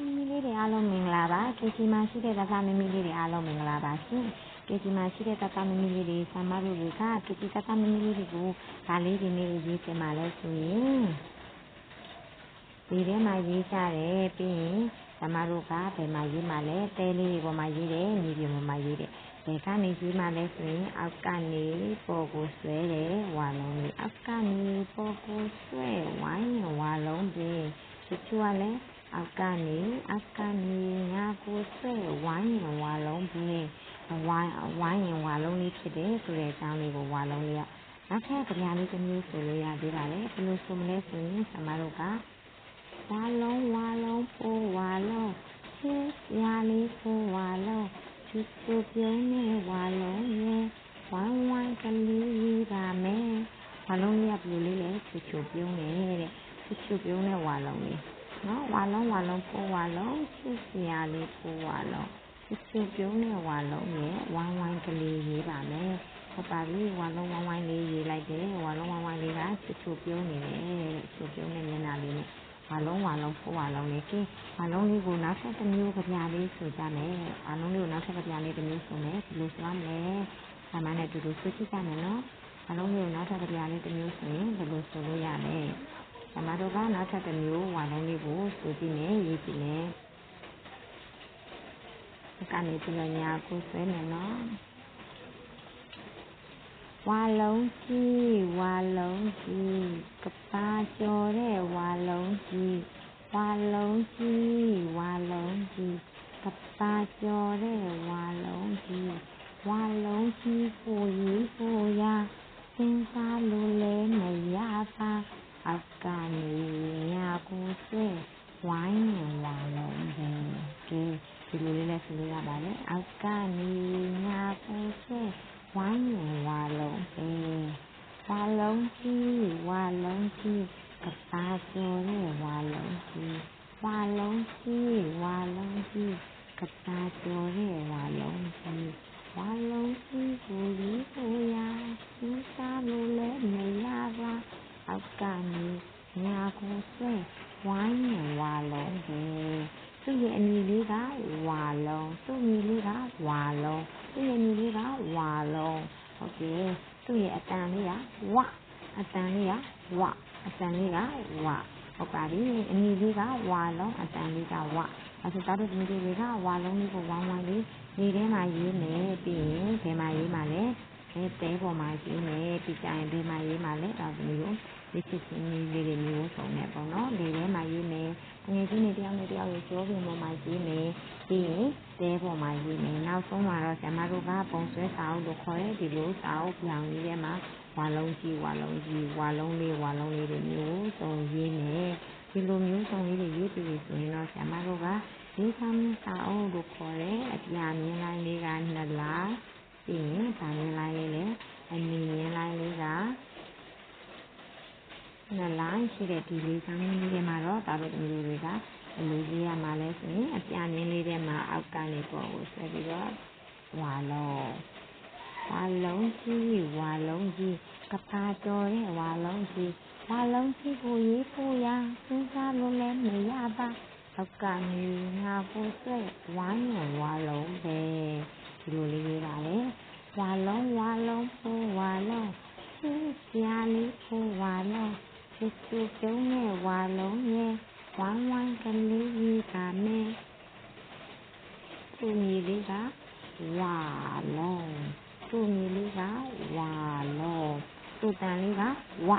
မီလေးတွေအားလုံးမင်္ဂလာပါကေဂျီမှာရှိတဲ့တတမီလေးတွေအားလုံးမင်္ဂလာပါရှင်ကေဂျီမှာရှိတဲ့တတမီလေးတွေဆမ်မတို့တွေကကေဂျီတတမီလေးတွေကိုဒါလေးတွေနဲ့ရေးချင်ပါလဲဆိုရင်ဒီထဲမှာရေးကြတယ်ပြီးရင်ဆမ်မတို့ကဘယ်မှာရေးမှလဲတဲလေးတွေပေါ်မှာရေးတယ်မြေပြင်ပေါ်မှာရေးတယ်ဘယ်ကနေရေးမှလဲဆိုရင်အောက်ကနေပေါ်ကိုဆွဲတယ်ဝါလုံးလေးအောက်ကနေပေါ်ကိုဆွဲဝိုင်းဝါလုံးပြီးတချို့ကလည်းအောက်ကနေညာကိုဆွဲဝိုင်းဝါလုံးပြီးဝိုင်းဝါလုံးလေးဖြစ်တယ်ဆိုတဲ့အကြောင်းလေးကိုဝါလုံးလေးကနောက်ထပ်ကြပြလေးတစ်မျိုးဆိုလို့ရသေးပါလေဘယ်လိုဆိုမလဲဆိုရင်ဆရာတို့ကဝါလုံးပိုးဝါလုံးချစ်ရလေးပိုးဝါလုံးချစ်ပြုံးနဲ့ဝါလုံးရဲ့ဝမ်းကလေးရေးပါမယ်ဝါလုံးလေးကဘယ်လိုလေးလဲချစ်ပြုံးနဲ့ချစ်ပြုံးနဲ့ဝါလုံးလေးနော်ဝါလုံးပိုးဝါလုံးချစ်ရလေးပိုးဝါလုံးချစ်ပြုံးနဲ့ဝါလုံးရဲ့ဝမ်းကလေးရေးပါမယ်ဟုတ်ပါပြီဝါလုံးဝိုင်းလေးရေးလိုက်တယ်ဝါလုံးဝိုင်းလေးကချစ်ပြုံးနေတယ်ချစ်ပြုံးနဲ့မျက်နှာလေးနဲ့ဝါလုံးပိုးဝါလုံးလေးကဲဝါလုံးလေးကိုနောက်ထပ်တစ်မျိုးကြပြလေးဆိုကြမယ်ဝါလုံးလေးကိုနောက်ထပ်ကြပြလေးတစ်မျိုးဆိုမယ်ဘယ်လိုဆိုရမလဲဆာမနဲ့တူတူဆွေးကြည့်ကြမယ်နော်ဝါလုံးလေးကိုနောက်ထပ်ကြပြလေးတစ်မျိုးဆိုရင်ဘယ်လိုဆိုလို့ရလဲဆာမတို့ကနောက်ထပ်တစ်မျိုးဝါလုံးလေးကိုဆိုကြည့်မယ်ရေးကြည့်မယ်ကနေပြီးတော့ညာကိုဆွဲမယ်နော်ဝါလုံးကြီးကပါကျော်တဲ့ဝါလုံးကြီးကပါကျော်တဲ့ဝါလုံးကြီးကိုရေးဖို့ရစဉ်းစားလို့လည်းမရပါအောက်ကနေညာကိုဆွဲဝိုင်းဝါလုံးပဲကဲဒီလိုလေးလည်းဆိုလို့ရပါတယ်အောက်ကနေညာကိုဆွဲဝိုင်းဝါလုံးပဲဝါလုံးကြီးကပါကျော်တဲ့ဝါလုံးကြီးကပါကျော်တဲ့ဝါလုံးကြီးကိုရေးဖို့ရစဉ်းစားလို့လည်းမရပါအောက်ကနေညာကိုဆွဲဝိုင်းဝါလုံးပဲသူ့ရဲ့အမည်လေးကဝါလုံးသူ့ရဲ့အမည်လေးကဝါလုံးဟုတ်ကဲ့သူ့ရဲ့အတန်လေးကဝဟုတ်ပါပြီအမည်လေးကဝါလုံးအတန်လေးကဝအဲဆိုသားတို့ဒီလိုတွေကဝါလုံးလေးကိုဝိုင်းလေးဒီထဲမှာရေးမယ်ပြီးရင်ဘယ်မှာရေးမှာလဲတဲပေါ်မှာရေးမယ်ပြီးကြရင်ဘယ်မှာရေးမှာလဲဒါမျိုးဒီချစ်ချင်းလေးတွေမျိုးစုံနဲ့ပေါ့နော်ဒီထဲမှာရေးမယ်ငယ်ချင်းတွေတယောက်နဲ့တယောက်ရဲ့ကြောပြင်ပေါ်မှာရေးမယ်ပြီးရင်တဲပေါ်မှာရေးမယ်နောက်ဆုံးမှာတော့ဆရာမတို့ကပုံဆွဲစာအုပ်လို့ခေါ်တဲ့ဒီလိုစာအုပ်ပြောင်လေးထဲမှာဝါလုံးလေးတွေမျိုးစုံရေးမယ်ဒီလိုမျိုးစုံလေးတွေရေးပြီးဆိုရင်တော့ဆရာမတို့ကရေးဆောင်စာအုပ်လို့ခေါ်တဲ့အပြာမြင်လိုင်းလေးက2လားပြီးရင်ဗာမြင်လိုင်းလေးလည်းအနီမြင်လိုင်းလေးက2လိုင်းရှိတဲ့ဒီလေးဆောင်လေးထဲမှာတော့ဒါတို့မျိုးတွေကဘယ်လိုရေးရမှာလဲဆိုရင်အပြာမြင်လေးထဲမှာအောက်ကနေပေါ်ကိုဆွဲပြီးတော့ဝါလုံးကြီးကပါကျော်တဲ့ဝါလုံးကြီးကိုရေးဖို့ရစဉ်းစားလို့လည်းမရပါအောက်ကနေငါကိုဆွဲဝိုင်းဝါလုံးပဲဒီလိုလေးရေးပါလေဝါလုံးပိုးဝါလုံးချစ်စရာလေးပိုးဝါလုံးချစ်ပြုံးနဲ့ဝါလုံးရဲ့ဝမ်းကလေးရေးပါမယ်သူ့မြေလေးကဝါလုံးသူ့တန်လေးကဝ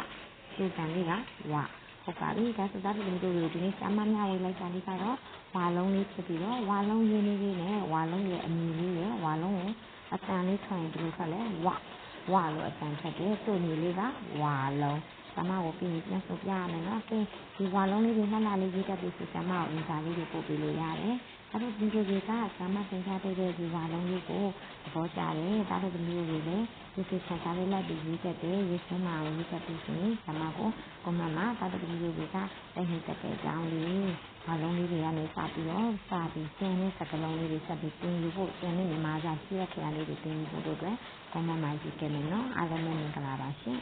ဟုတ်ပါပြီဒါဆိုသားတို့ဒီနေ့စာမမျှဝေလိုက်တာလေးကတော့ဝါလုံးလေးဖြစ်ပြီးတော့ဝါလုံးရင်းလေးနဲ့ဝါလုံးရဲ့အမည်လေးရဲ့ဝါလုံးကိုအတန်လေးထွက်ရင်ဒီလိုဆက်လဲဝလို့အတန်ထွက်တယ်သူ့မြေလေးကဝါလုံးဆာမကိုပြီးရင်ပြန်ဆိုပြရမယ်နော်ဒီဝါလုံးလေးတွေလှလှလေးရေးတတ်ပြီဆိုဆာမကိုအင်စာလေးတွေပို့ပေးလို့ရတယ်ဒါတို့ဒီလိုတွေကဆာမသင်ကြားပေးတဲ့ဒီဝါလုံးလေးကိုသဘောကျတယ်ဒါတို့ဒီလိုတွေလည်းဒီချန်စာလေးလိုက်ပြီးရေးတတ်တယ်ရေးစမ်းမှာရေးတတ်ပြီဆိုရင်ဆာမကိုကွန်မန့်မှာဒါတို့ဒီလိုတွေကတိုက်နေတတ်တဲ့အကြောင်းလေးဝါလုံးလေးတွေကနေစပြီးကျန်တဲ့စကားလုံးလေးတွေဆက်ပြီးသင်ယူဖို့ကျန်တဲ့မြန်မာစာကြည့်ရခရလေးတွေသင်ယူဖို့တို့အတွက်ကွန်မန့်မှာရေးခဲ့မယ်နော်အားလုံးပဲမင်္ဂလာပါရှင်